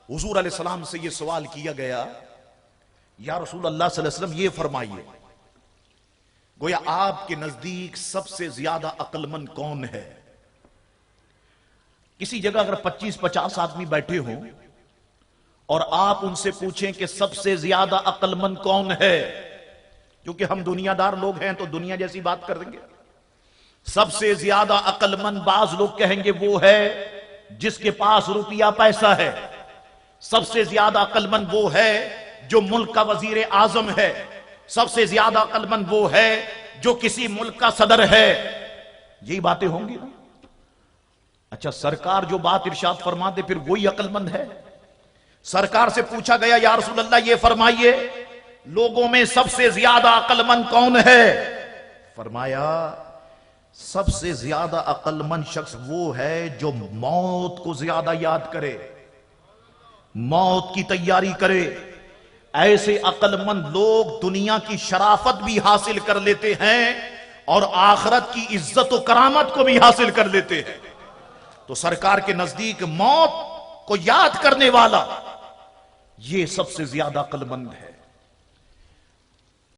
حضور علیہ السلام سے یہ سوال کیا گیا، یا رسول اللہ صلی اللہ علیہ وسلم یہ فرمائیے، گویا آپ کے نزدیک سب سے زیادہ عقل مند کون ہے؟ کسی جگہ اگر 25-50 آدمی بیٹھے ہوں اور آپ ان سے پوچھیں کہ سب سے زیادہ عقل مند کون ہے، کیونکہ ہم دنیا دار لوگ ہیں تو دنیا جیسی بات کر دیں گے، سب سے زیادہ عقل مند بعض لوگ کہیں گے وہ ہے جس کے پاس روپیہ پیسہ ہے، سب سے زیادہ عقل مند وہ ہے جو ملک کا وزیر اعظم ہے، سب سے زیادہ عقل مند وہ ہے جو کسی ملک کا صدر ہے۔ یہی باتیں ہوں گی نا؟ اچھا، سرکار جو بات ارشاد فرماتے پھر وہی عقل مند ہے؟ سرکار سے پوچھا گیا یا رسول اللہ یہ فرمائیے لوگوں میں سب سے زیادہ عقل مند کون ہے؟ فرمایا سب سے زیادہ عقل مند شخص وہ ہے جو موت کو زیادہ یاد کرے، موت کی تیاری کرے۔ ایسے عقل مند لوگ دنیا کی شرافت بھی حاصل کر لیتے ہیں اور آخرت کی عزت و کرامت کو بھی حاصل کر لیتے ہیں۔ تو سرکار کے نزدیک موت کو یاد کرنے والا یہ سب سے زیادہ عقل مند ہے۔